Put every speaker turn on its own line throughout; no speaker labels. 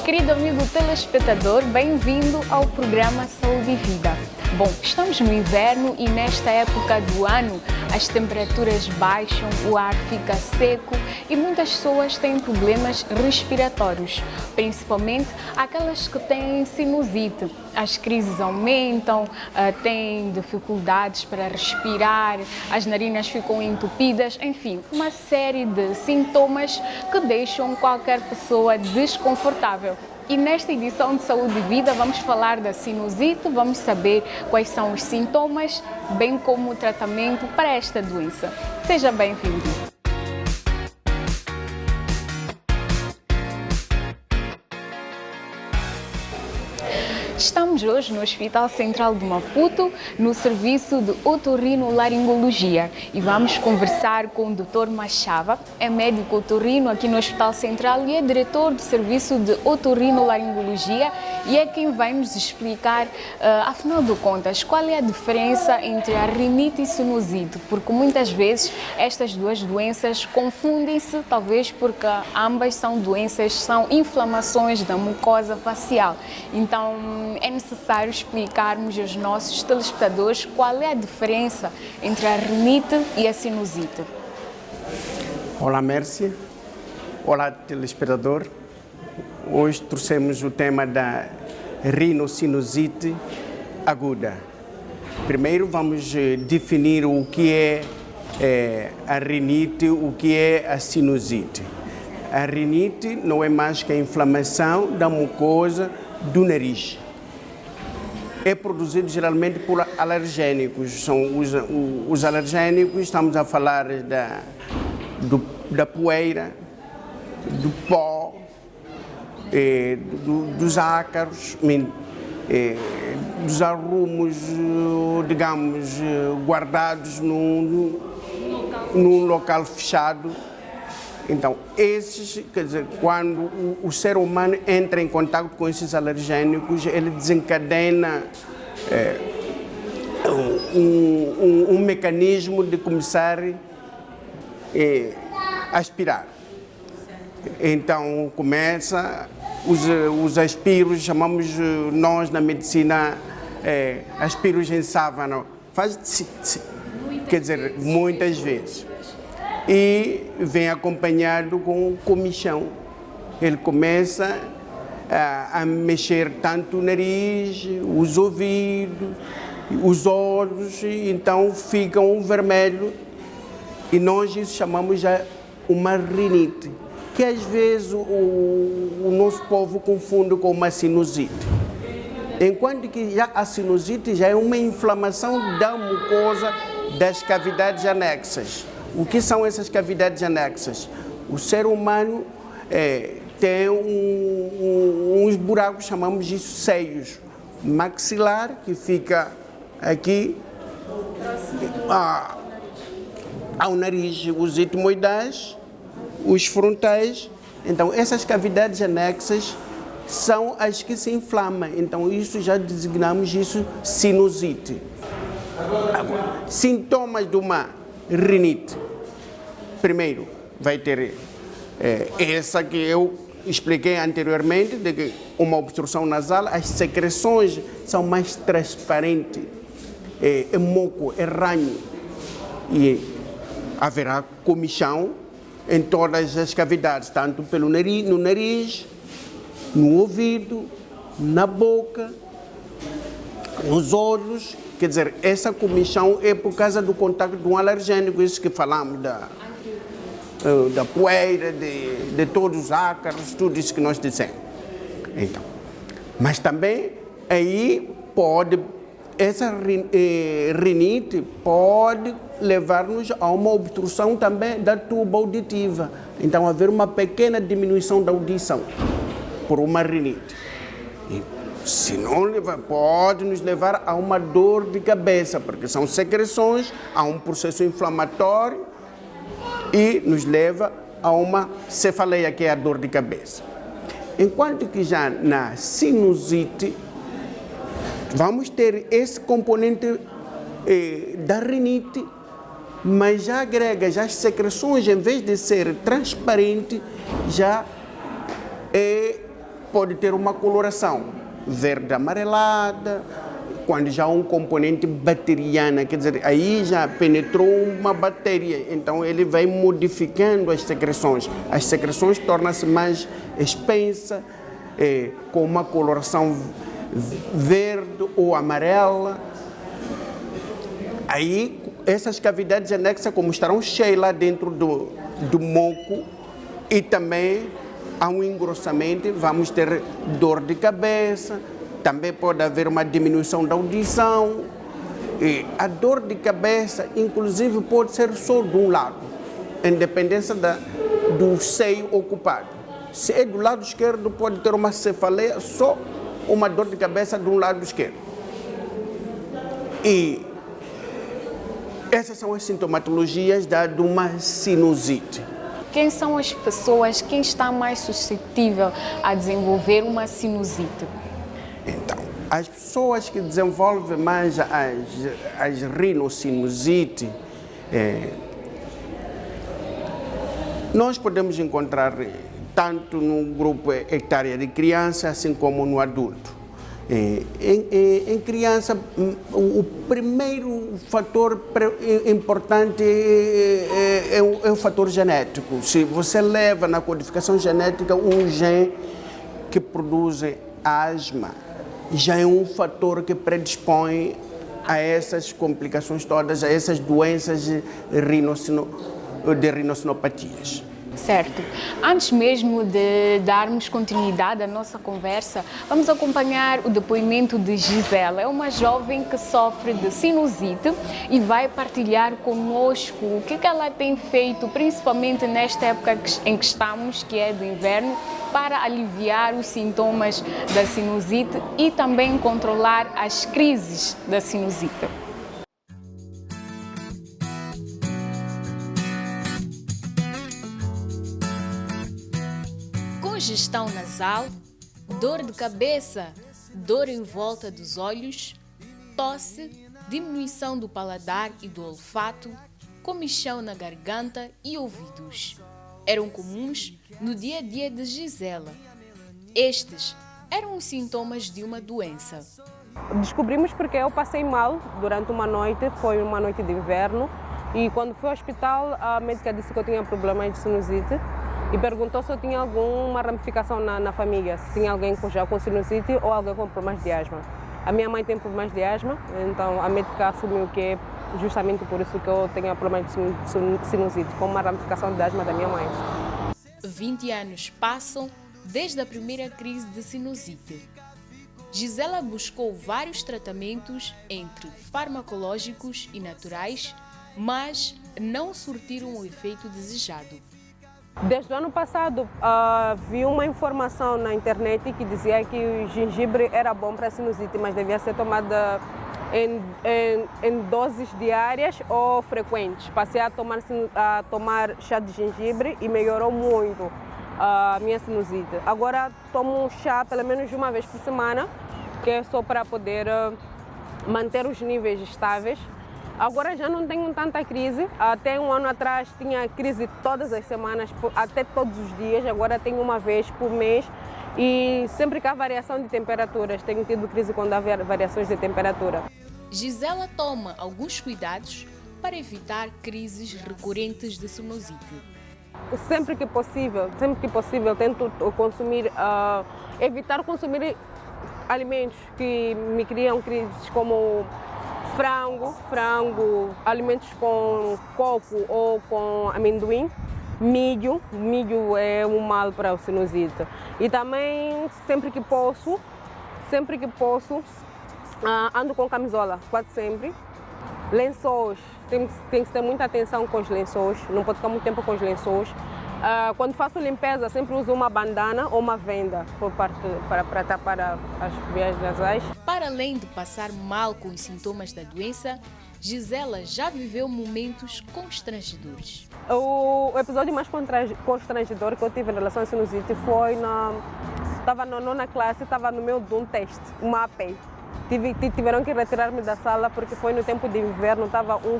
Querido amigo telespectador, bem-vindo ao programa Saúde e Vida. Bom, estamos no inverno e nesta época do ano as temperaturas baixam, o ar fica seco e muitas pessoas têm problemas respiratórios, principalmente aquelas que têm sinusite. As crises aumentam, têm dificuldades para respirar, as narinas ficam entupidas, enfim, uma série de sintomas que deixam qualquer pessoa desconfortável. E nesta edição de Saúde e Vida vamos falar da sinusite, vamos saber quais são os sintomas, bem como o tratamento para esta doença. Seja bem-vindo! Estamos hoje no Hospital Central de Maputo, no serviço de otorrinolaringologia e vamos conversar com o Dr. Machava, é médico otorrino aqui no Hospital Central e é diretor do serviço de otorrinolaringologia e é quem vai nos explicar, afinal de contas, qual é a diferença entre a rinite e sinusite, porque muitas vezes estas duas doenças confundem-se, talvez porque ambas são doenças, são inflamações da mucosa facial. Então, é necessário explicarmos aos nossos telespectadores qual é a diferença entre a rinite e a sinusite.
Olá, Mércia. Olá, telespectador. Hoje trouxemos o tema da rinocinusite aguda. Primeiro vamos definir o que é a rinite, o que é a sinusite. A rinite não é mais que a inflamação da mucosa do nariz. É produzido geralmente por alergênicos. São os alergênicos, estamos a falar da poeira, do pó, dos ácaros, dos arrumos, digamos, guardados num local fechado. Então, esses, quer dizer, quando o ser humano entra em contato com esses alergênicos, ele desencadena um mecanismo de começar a aspirar. Então, começa os aspiros, chamamos nós na medicina aspiros em sávana, faz tsi, quer dizer, muitas vezes. E vem acompanhado com comichão. Ele começa a mexer tanto o nariz, os ouvidos, os olhos, então ficam vermelhos. E nós isso chamamos já uma rinite, que às vezes o nosso povo confunde com uma sinusite. Enquanto que já a sinusite já é uma inflamação da mucosa das cavidades anexas. O que são essas cavidades anexas? O ser humano tem uns buracos, chamamos de seios. Maxilar, que fica aqui ao nariz, os etmoidais, os frontais. Então, essas cavidades anexas são as que se inflamam. Então, isso já designamos isso sinusite. Agora, sintomas de uma rinite. Primeiro, vai ter essa que eu expliquei anteriormente, de que uma obstrução nasal, as secreções são mais transparentes, é moco, é ranho, e haverá comichão em todas as cavidades, tanto pelo nariz, no nariz, no ouvido, na boca, nos olhos. Quer dizer, essa comichão é por causa do contato de um alergênico, isso que falamos da poeira, de todos os ácaros, tudo isso que nós dissemos. Então, mas também aí essa rinite pode levar-nos a uma obstrução também da tuba auditiva. Então, haver uma pequena diminuição da audição por uma rinite. Se não, pode nos levar a uma dor de cabeça, porque são secreções, a um processo inflamatório e nos leva a uma cefaleia, que é a dor de cabeça. Enquanto que já na sinusite, vamos ter esse componente da rinite, mas já agrega, já as secreções, em vez de ser transparente, já é pode ter uma coloração verde amarelada, quando já há um componente bacteriana, quer dizer, aí já penetrou uma bactéria, então ele vai modificando as secreções tornam-se mais espessa, com uma coloração verde ou amarela. Aí essas cavidades anexas, como estarão cheias lá dentro do moco, e também há um engrossamento, vamos ter dor de cabeça, também pode haver uma diminuição da audição. E a dor de cabeça, inclusive, pode ser só de um lado, em dependência do seio ocupado. Se é do lado esquerdo, pode ter uma cefaleia, só uma dor de cabeça do lado esquerdo. E essas são as sintomatologias de uma sinusite.
Quem são as pessoas, quem está mais suscetível a desenvolver uma sinusite?
Então, as pessoas que desenvolvem mais as rinossinusites, nós podemos encontrar tanto no grupo etário de criança, assim como no adulto. Em criança, o primeiro fator importante é o fator genético. Se você leva na codificação genética um gene que produz asma, já é um fator que predispõe a essas complicações todas, a essas doenças de rinossinopatias.
Certo. Antes mesmo de darmos continuidade à nossa conversa, vamos acompanhar o depoimento de Gisela. É uma jovem que sofre de sinusite e vai partilhar conosco o que ela tem feito, principalmente nesta época em que estamos, que é do inverno, para aliviar os sintomas da sinusite e também controlar as crises da sinusite. Congestão nasal, dor de cabeça, dor em volta dos olhos, tosse, diminuição do paladar e do olfato, comichão na garganta e ouvidos. Eram comuns no dia a dia de Gisela. Estes eram os sintomas de uma doença.
Descobrimos porque eu passei mal durante uma noite, foi uma noite de inverno, e quando fui ao hospital a médica disse que eu tinha problemas de sinusite e perguntou se eu tinha alguma ramificação na família, se tinha alguém já com sinusite ou alguém com problemas de asma. A minha mãe tem problemas de asma, então a médica assumiu que é justamente por isso que eu tenho problemas de sinusite, com uma ramificação de asma da minha mãe.
20 anos passam desde a primeira crise de sinusite. Gisela buscou vários tratamentos, entre farmacológicos e naturais, mas não surtiram o efeito desejado.
Desde o ano passado, vi uma informação na internet que dizia que o gengibre era bom para a sinusite, mas devia ser tomada em doses diárias ou frequentes. Passei a tomar chá de gengibre e melhorou muito a minha sinusite. Agora tomo um chá pelo menos uma vez por semana, que é só para poder manter os níveis estáveis. Agora já não tenho tanta crise. Até um ano atrás tinha crise todas as semanas, até todos os dias. Agora tenho uma vez por mês e sempre que há variação de temperaturas. Tenho tido crise quando há variações de temperatura.
Gisela toma alguns cuidados para evitar crises recorrentes de sinusite.
Sempre que possível tento consumir, evitar consumir alimentos que me criam crises, como frango, alimentos com coco ou com amendoim, milho é um mal para o sinusite. E também, sempre que posso, ando com camisola, quase sempre. Lençóis, tem que ter muita atenção com os lençóis, não pode ficar muito tempo com os lençóis. Quando faço limpeza, sempre uso uma bandana ou uma venda para tapar as vias nasais.
Para além de passar mal com os sintomas da doença, Gisela já viveu momentos constrangedores.
O episódio mais constrangedor que eu tive em relação à sinusite foi estava na nona classe, estava no meio de um teste, uma AP. Tiveram que retirar-me da sala porque foi no tempo de inverno, estava um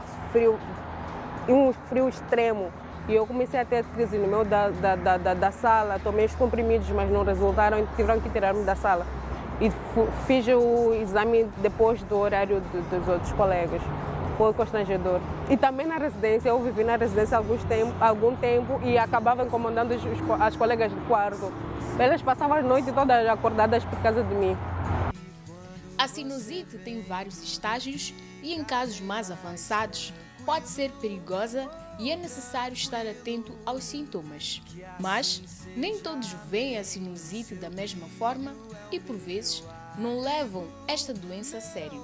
frio extremo. E eu comecei a ter crise no meio da sala, tomei os comprimidos, mas não resultaram, tiveram que tirar-me da sala. E fiz o exame depois do horário dos outros colegas. Foi constrangedor. E também na residência, eu vivi na residência algum tempo e acabava incomodando as colegas do quarto. Elas passavam a noite todas acordadas por causa de mim.
A sinusite tem vários estágios e, em casos mais avançados, pode ser perigosa e é necessário estar atento aos sintomas. Mas nem todos veem a sinusite da mesma forma e, por vezes, não levam esta doença a sério.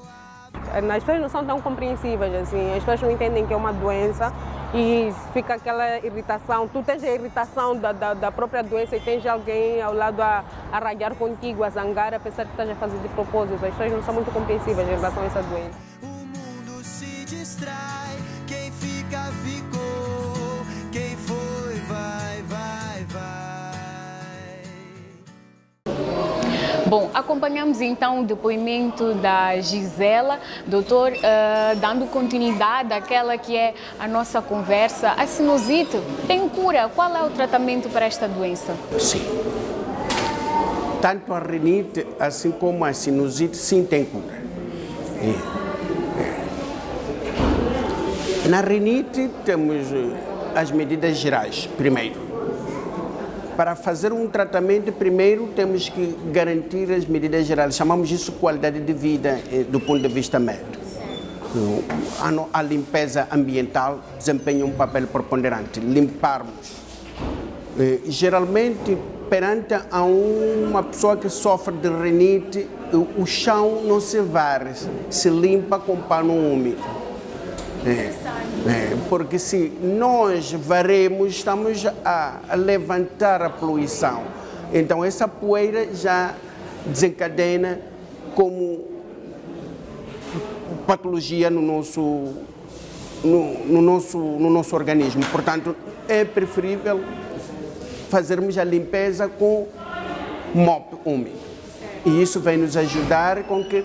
As pessoas não são tão compreensivas assim, as pessoas não entendem que é uma doença e fica aquela irritação. Tu tens a irritação da própria doença e tens alguém ao lado a ragar contigo, a zangar, a pensar que estás a fazer de propósito. As pessoas não são muito compreensivas em relação a essa doença.
O mundo se distrai, quem fica ficou, quem foi vai, vai, vai.
Bom, acompanhamos então o depoimento da Gisela. Doutor, dando continuidade àquela que é a nossa conversa, a sinusite tem cura? Qual é o tratamento para esta doença?
Sim. Tanto a rinite, assim como a sinusite, sim tem cura. Na rinite temos as medidas gerais, primeiro. Para fazer um tratamento, primeiro temos que garantir as medidas gerais. Chamamos isso de qualidade de vida do ponto de vista médico. A limpeza ambiental desempenha um papel preponderante. Limparmos. Geralmente, perante a uma pessoa que sofre de rinite, o chão não se varre, se limpa com pano úmido. Porque se nós varemos, estamos a levantar a poluição. Então essa poeira já desencadena como patologia no nosso organismo. Portanto, é preferível fazermos a limpeza com mop úmido. E isso vai nos ajudar com que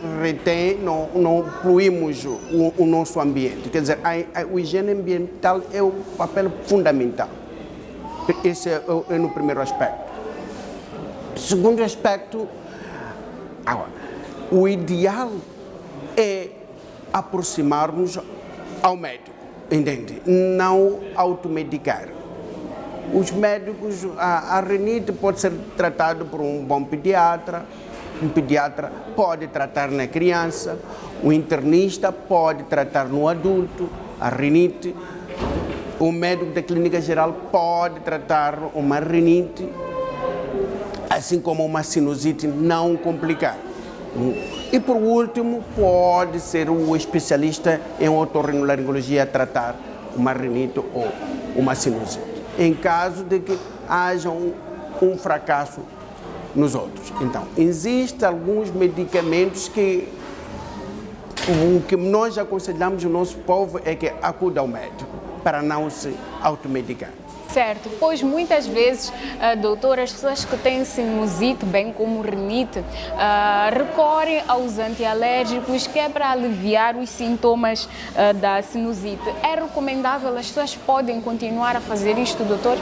não poluímos o nosso ambiente. Quer dizer, a higiene ambiental é o papel fundamental. Esse é no primeiro aspecto. Segundo aspecto, o ideal é aproximarmos ao médico, entende? Não automedicar. Os médicos, a rinite pode ser tratada por um bom pediatra. Um pediatra pode tratar na criança, o internista pode tratar no adulto, a rinite. O médico da clínica geral pode tratar uma rinite, assim como uma sinusite não complicada. E por último, pode ser o especialista em otorrinolaringologia a tratar uma rinite ou uma sinusite, em caso de que haja um fracasso nos outros. Então, existem alguns medicamentos que o que nós aconselhamos o nosso povo é que acuda ao médico para não se automedicar.
Certo, pois muitas vezes, doutor, as pessoas que têm sinusite, bem como rinite, recorrem aos antialérgicos, que é para aliviar os sintomas da sinusite. É recomendável, as pessoas podem continuar a fazer isto, doutor?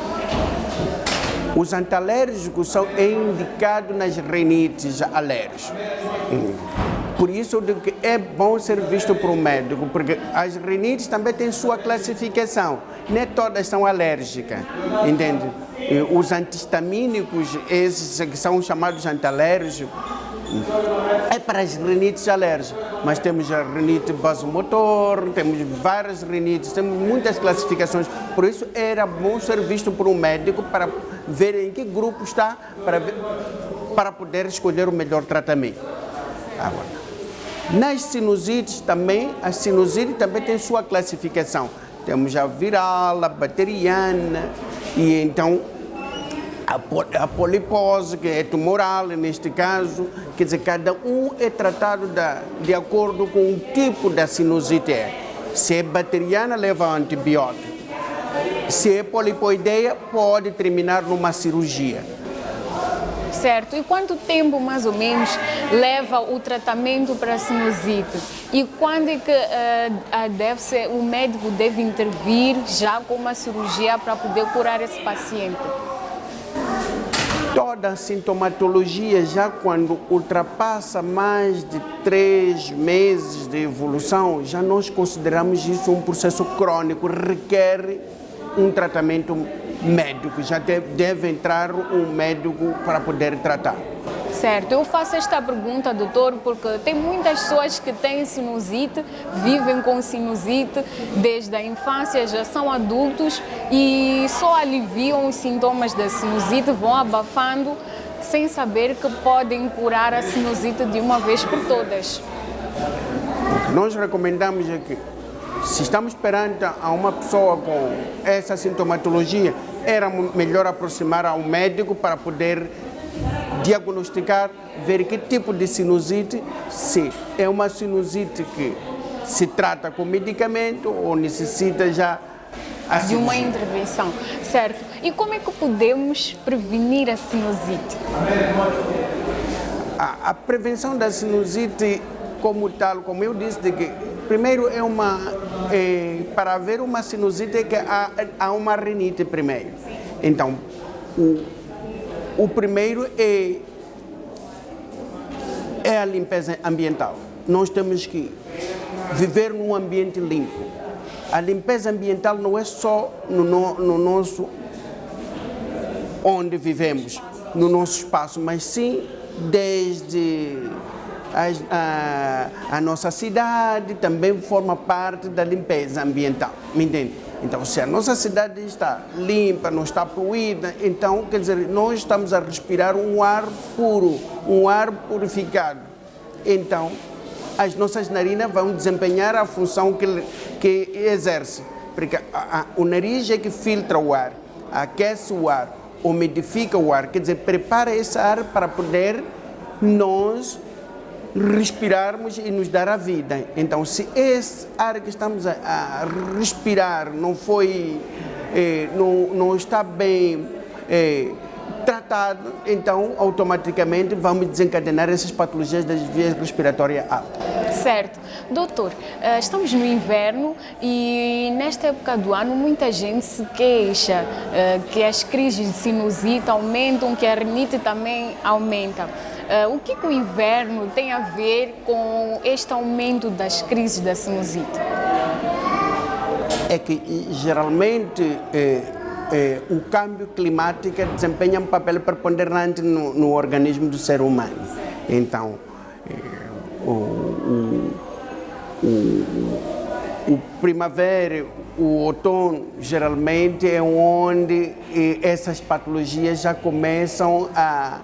Os antialérgicos são indicados nas rinites alérgicas. Por isso eu digo que é bom ser visto por um médico, porque as rinites também têm sua classificação. Nem todas são alérgicas, entende? Os antihistamínicos, esses que são chamados antialérgicos, é para as rinites alérgicas. Mas temos a rinite vasomotor, temos várias rinites, temos muitas classificações. Por isso era bom ser visto por um médico para ver em que grupo está, para poder escolher o melhor tratamento. Agora, nas sinusites também, a sinusite também tem sua classificação. Temos a viral, a bacteriana, e então a polipose, que é tumoral neste caso. Quer dizer, cada um é tratado de acordo com o tipo da sinusite. Se é bacteriana, leva antibiótico. Se é polipoideia, pode terminar numa cirurgia.
Certo. E quanto tempo, mais ou menos, leva o tratamento para a sinusite? E quando é que o médico deve intervir já com uma cirurgia para poder curar esse paciente?
Toda a sintomatologia, já quando ultrapassa mais de 3 meses de evolução, já nós consideramos isso um processo crônico, requer um tratamento médico, já deve entrar um médico para poder tratar.
Certo, eu faço esta pergunta, doutor, porque tem muitas pessoas que têm sinusite, vivem com sinusite desde a infância, já são adultos e só aliviam os sintomas da sinusite, vão abafando sem saber que podem curar a sinusite de uma vez por todas.
O que nós recomendamos é que, se estamos perante a uma pessoa com essa sintomatologia, era melhor aproximar ao médico para poder diagnosticar, ver que tipo de sinusite, se é uma sinusite que se trata com medicamento ou necessita já
de uma intervenção, certo? E como é que podemos prevenir a sinusite?
A prevenção da sinusite como tal, como eu disse, de que primeiro para haver uma sinusite é que há uma rinite primeiro. Então, o primeiro é a limpeza ambiental. Nós temos que viver num ambiente limpo. A limpeza ambiental não é só no nosso onde vivemos, no nosso espaço, mas sim desde a nossa cidade também forma parte da limpeza ambiental, me entende? Então, se a nossa cidade está limpa, não está poluída, então, quer dizer, nós estamos a respirar um ar puro, um ar purificado. Então, as nossas narinas vão desempenhar a função que exerce, porque o nariz é que filtra o ar, aquece o ar, umidifica o ar, quer dizer, prepara esse ar para poder nós respirarmos e nos dar a vida. Então, se esse ar que estamos a respirar não está bem tratado, então automaticamente vamos desencadenar essas patologias das vias respiratórias altas.
Certo. Doutor, estamos no inverno e nesta época do ano muita gente se queixa que as crises de sinusite aumentam, que a rinite também aumenta. O que o inverno tem a ver com este aumento das crises da sinusite?
É que geralmente o câmbio climático desempenha um papel preponderante no organismo do ser humano. Então, o primavera, o outono, geralmente é onde essas patologias já começam a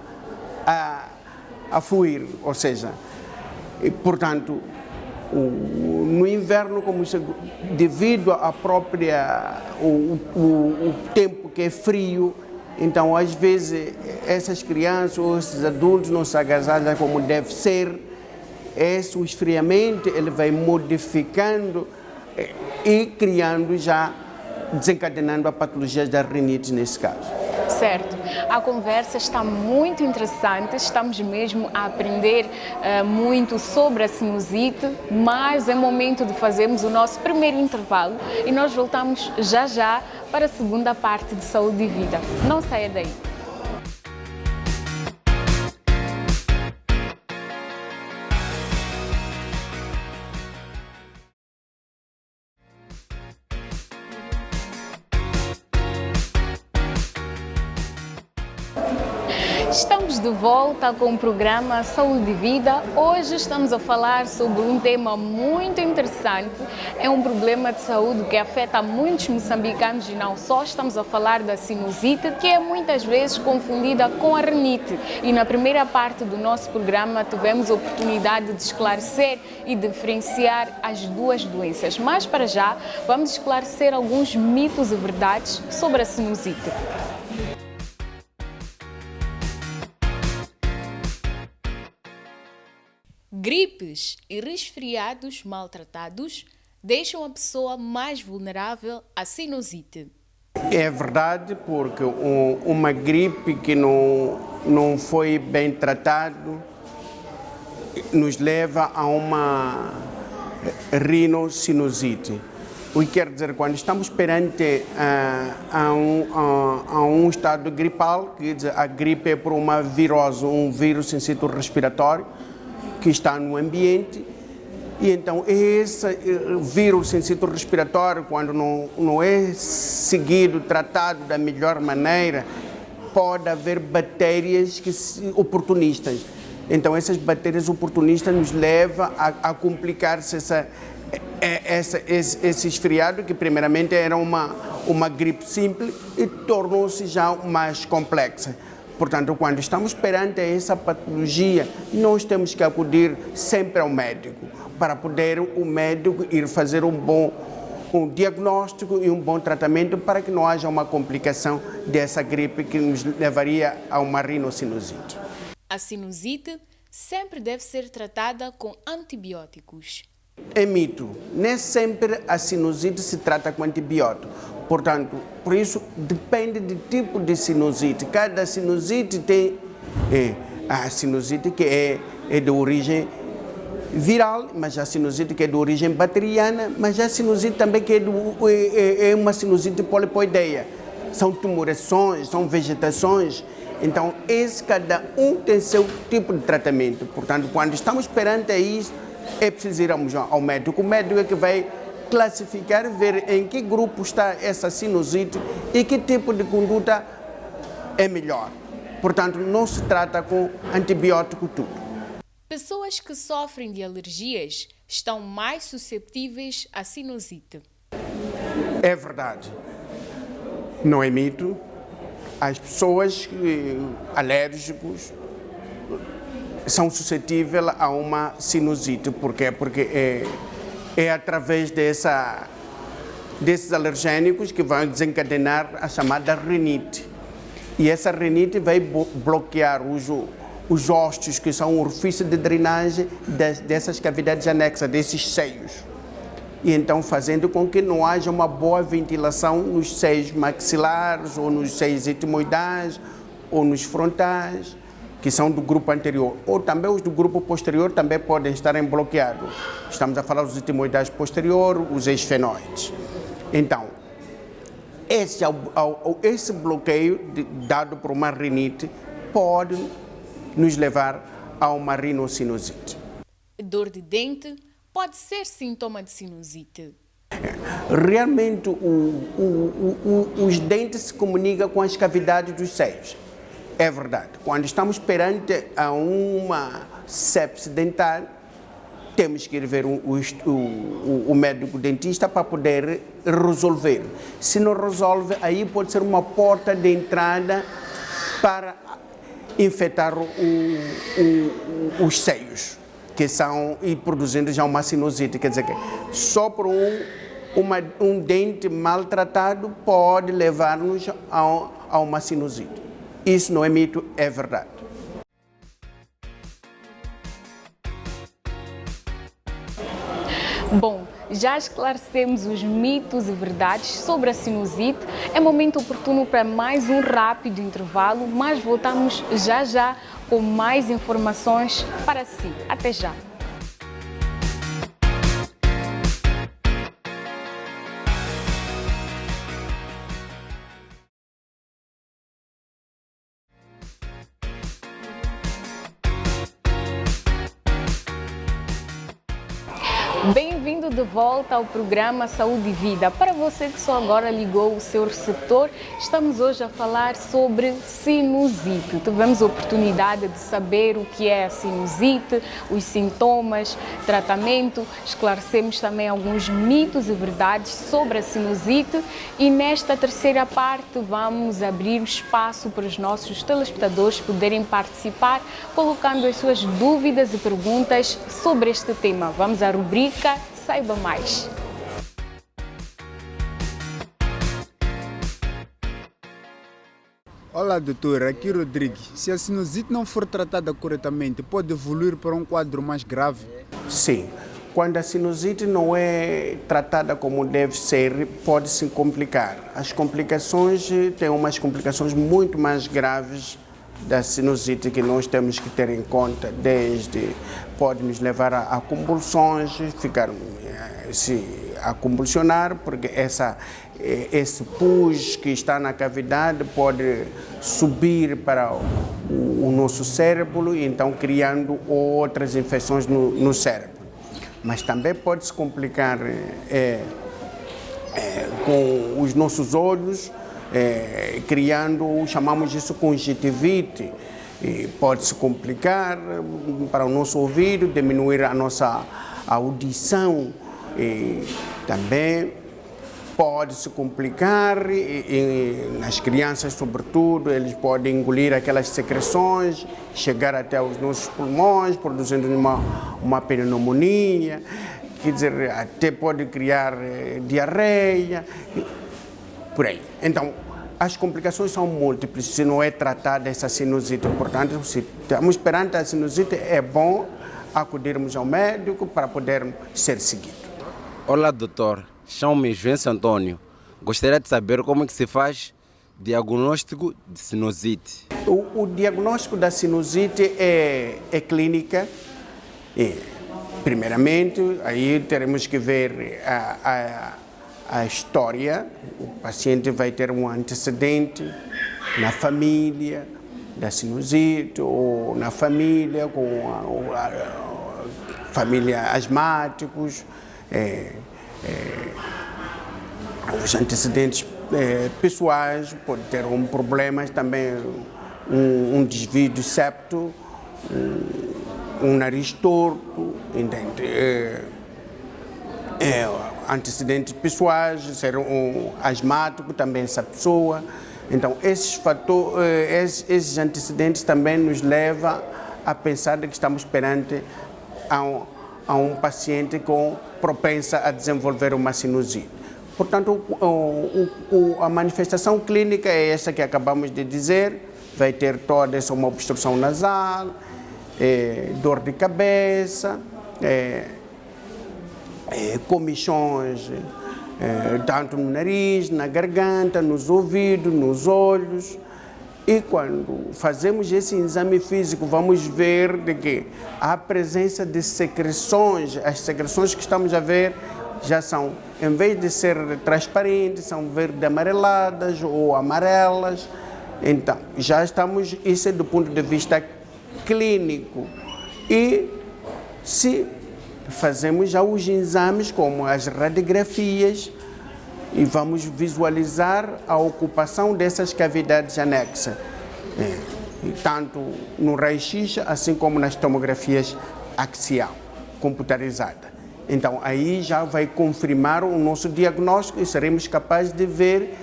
fluir, ou seja, portanto, no inverno, devido à própria o tempo que é frio, então às vezes essas crianças ou esses adultos não se agasalham como deve ser. O esfriamento ele vai modificando e criando já, desencadenando a patologia da rinite nesse caso.
Certo. A conversa está muito interessante, estamos mesmo a aprender muito sobre a sinusite, mas é momento de fazermos o nosso primeiro intervalo e nós voltamos já para a segunda parte de Saúde e Vida. Não saia daí. Estamos de volta com o programa Saúde e Vida. Hoje estamos a falar sobre um tema muito interessante. É um problema de saúde que afeta muitos moçambicanos e não só. Estamos a falar da sinusite, que é muitas vezes confundida com a rinite. E na primeira parte do nosso programa tivemos a oportunidade de esclarecer e diferenciar as duas doenças. Mas para já, vamos esclarecer alguns mitos e verdades sobre a sinusite. Gripes e resfriados maltratados deixam a pessoa mais vulnerável à sinusite.
É verdade, porque uma gripe que não foi bem tratado nos leva a uma rinocinusite. O que quer dizer, quando estamos perante a um estado gripal, quer dizer, a gripe é por uma virose, um vírus sensível respiratório que está no ambiente, e então esse vírus sensível respiratório, quando não é seguido, tratado da melhor maneira, pode haver bactérias oportunistas. Então essas bactérias oportunistas nos levam a complicar-se esse esfriado, que primeiramente era uma gripe simples e tornou-se já mais complexa. Portanto, quando estamos perante essa patologia, nós temos que acudir sempre ao médico, para poder o médico ir fazer um diagnóstico e um bom tratamento para que não haja uma complicação dessa gripe que nos levaria a uma rinocinusite.
A sinusite sempre deve ser tratada com antibióticos.
É mito. Nem sempre a sinusite se trata com antibiótico. Portanto, por isso depende do tipo de sinusite. Cada sinusite tem a sinusite que é de origem viral, mas a sinusite que é de origem bacteriana, mas a sinusite também que é uma sinusite polipoideia. São tumorações, são vegetações. Então, cada um tem seu tipo de tratamento. Portanto, quando estamos perante isso, é preciso ir ao médico. O médico é que vai classificar, ver em que grupo está essa sinusite e que tipo de conduta é melhor. Portanto, não se trata com antibiótico tudo.
Pessoas que sofrem de alergias estão mais suscetíveis à sinusite.
É verdade. Não é mito. As pessoas alérgicas são suscetíveis a uma sinusite. Por quê? Porque é através desses alergênicos que vão desencadear a chamada rinite. E essa rinite vai bloquear os ossos, que são orifícios de drenagem dessas cavidades anexas, desses seios. E então fazendo com que não haja uma boa ventilação nos seios maxilares, ou nos seios etimoidais, ou nos frontais, que são do grupo anterior. Ou também os do grupo posterior também podem estar bloqueados. Estamos a falar dos etimoidais posteriores, os esfenoides. Então, esse bloqueio dado por uma rinite pode nos levar a uma rinocinusite.
Dor de dente pode ser sintoma de sinusite.
Realmente, os dentes se comunicam com as cavidades dos seios. É verdade. Quando estamos perante a uma sepse dental, temos que ir ver o médico dentista para poder resolver. Se não resolve, aí pode ser uma porta de entrada para infectar os seios, que são e produzindo já uma sinusite. Quer dizer que só por um dente maltratado pode levar-nos a uma sinusite. Isso não é mito, é verdade.
Bom, já esclarecemos os mitos e verdades sobre a sinusite. É momento oportuno para mais um rápido intervalo, mas voltamos já com mais informações para si. Até já! Bem-vindo de volta ao programa Saúde e Vida. Para você que só agora ligou o seu receptor, estamos hoje a falar sobre sinusite. Tivemos a oportunidade de saber o que é a sinusite, os sintomas, tratamento, esclarecemos também alguns mitos e verdades sobre a sinusite e nesta terceira parte vamos abrir o espaço para os nossos telespectadores poderem participar, colocando as suas dúvidas e perguntas sobre este tema. Vamos à rubrica Saiba Mais.
Olá, doutor. Aqui Rodrigues. Se a sinusite não for tratada corretamente, pode evoluir para um quadro mais grave?
Sim. quando a sinusite não é tratada como deve ser, pode se complicar. As complicações, tem umas complicações muito mais graves da sinusite que nós temos que ter em conta, desde pode nos levar a convulsões, a convulsionar, porque esse pus que está na cavidade pode subir para o nosso cérebro, então criando outras infecções no cérebro. Mas também pode se complicar com os nossos olhos, chamamos isso conjuntivite, e pode se complicar para o nosso ouvido, diminuir a nossa audição, e também pode se complicar nas crianças, sobretudo, eles podem engolir aquelas secreções, chegar até os nossos pulmões, produzindo uma pneumonia, quer dizer, até pode criar diarreia, por aí. Então, as complicações são múltiplas se não é tratada essa sinusite. Portanto, se estamos perante a sinusite, é bom acudirmos ao médico para podermos ser seguidos.
Olá, doutor. Chamo-me João Antônio. Gostaria de saber como é que se faz diagnóstico de sinusite.
O diagnóstico da sinusite é clínica. Primeiramente, aí teremos que ver a história. O paciente vai ter um antecedente na família da sinusite, ou na família com a família asmáticos. Os antecedentes pessoais, pode ter problemas também, um desvio do septo, um nariz torto, entende? Antecedentes pessoais, ser asmático também essa pessoa. Então, esses fatores, esses antecedentes também nos levam a pensar que estamos perante a um paciente propensa a desenvolver uma sinusite. Portanto, a manifestação clínica é essa que acabamos de dizer, vai ter toda essa uma obstrução nasal, dor de cabeça, comichões, tanto no nariz, na garganta, nos ouvidos, nos olhos. E quando fazemos esse exame físico, vamos ver de que há presença de secreções. As secreções que estamos a ver já são, em vez de ser transparentes, são verde amareladas ou amarelas. Então, já estamos, isso é do ponto de vista clínico. E se fazemos já os exames, como as radiografias, e vamos visualizar a ocupação dessas cavidades anexas, tanto no raio-x, assim como nas tomografias axial, computarizada. Então, aí já vai confirmar o nosso diagnóstico e seremos capazes de ver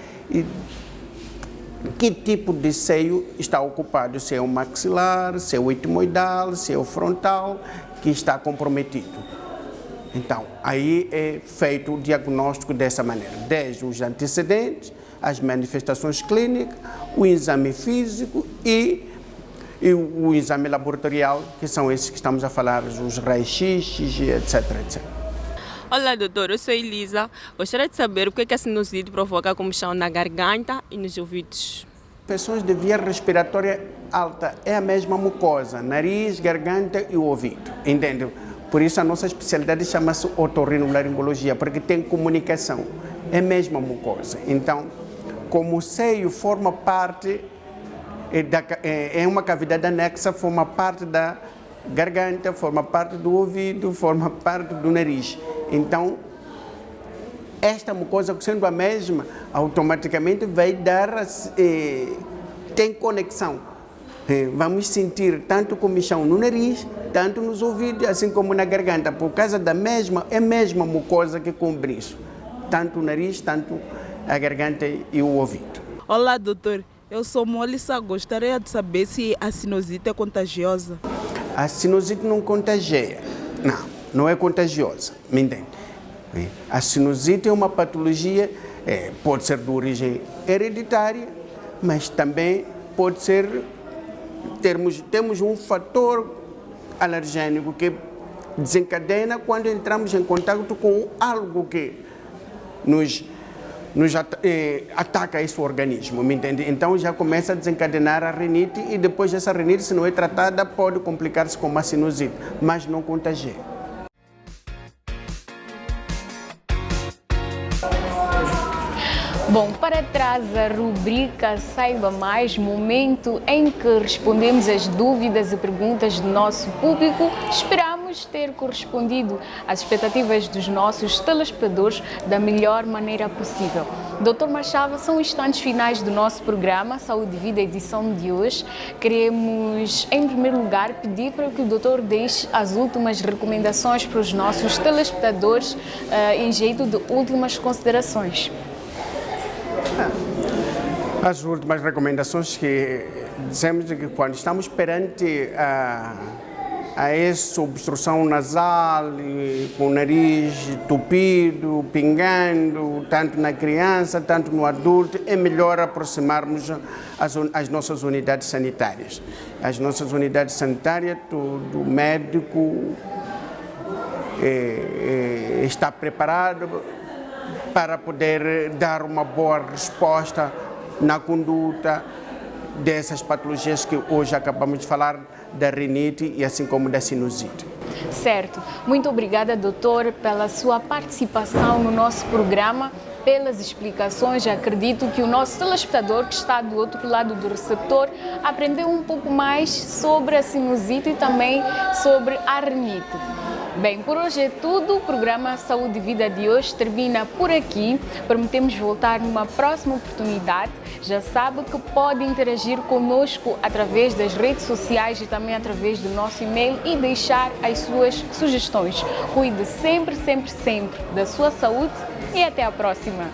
que tipo de seio está ocupado, se é o maxilar, se é o etmoidal, se é o frontal, que está comprometido. Então, aí é feito o diagnóstico dessa maneira, desde os antecedentes, as manifestações clínicas, o exame físico e o exame laboratorial, que são esses que estamos a falar, os raios-x, etc, etc.
Olá, doutor, eu sou Elisa. Gostaria de saber o que a sinusite provoca comichão na garganta e nos ouvidos.
Pessoas de via respiratória alta é a mesma mucosa, nariz, garganta e o ouvido, entende? Por isso a nossa especialidade chama-se otorrinolaringologia, porque tem comunicação, é a mesma mucosa. Então, como o seio forma parte, é uma cavidade anexa, forma parte da garganta, forma parte do ouvido, forma parte do nariz. Então, esta mucosa, sendo a mesma, automaticamente vai dar, tem conexão. Vamos sentir tanto comichão no nariz, tanto nos ouvidos, assim como na garganta, por causa da mesma mucosa que cobre isso. Tanto o nariz, tanto a garganta e o ouvido.
Olá, doutor. Eu sou Molissa. Gostaria de saber se a sinusite é contagiosa.
A sinusite não contagia. Não é contagiosa, me entende? A sinusite é uma patologia, pode ser de origem hereditária, mas também pode ser... Temos um fator alergênico que desencadena quando entramos em contato com algo que nos ataca esse organismo, me entende? Então já começa a desencadenar a rinite e depois essa rinite, se não é tratada, pode complicar-se com uma sinusite, mas não contagia.
Bom, para trás a rubrica Saiba Mais, momento em que respondemos as dúvidas e perguntas do nosso público. Esperamos ter correspondido às expectativas dos nossos telespectadores da melhor maneira possível. Dr. Machava, são instantes finais do nosso programa Saúde e Vida, edição de hoje. Queremos, em primeiro lugar, pedir para que o doutor deixe as últimas recomendações para os nossos telespectadores em jeito de últimas considerações.
As últimas recomendações que dizemos que quando estamos perante a essa obstrução nasal, com o nariz tupido, pingando, tanto na criança, tanto no adulto, é melhor aproximarmos as nossas unidades sanitárias. As nossas unidades sanitárias, o médico está preparado para poder dar uma boa resposta na conduta dessas patologias que hoje acabamos de falar, da rinite e assim como da sinusite.
Certo. Muito obrigada, doutor, pela sua participação no nosso programa, pelas explicações. Acredito que o nosso telespectador que está do outro lado do receptor aprendeu um pouco mais sobre a sinusite e também sobre a rinite. Bem, por hoje é tudo. O programa Saúde e Vida de hoje termina por aqui. Prometemos voltar numa próxima oportunidade. Já sabe que pode interagir conosco através das redes sociais e também através do nosso e-mail e deixar as suas sugestões. Cuide sempre, sempre, sempre da sua saúde e até a próxima.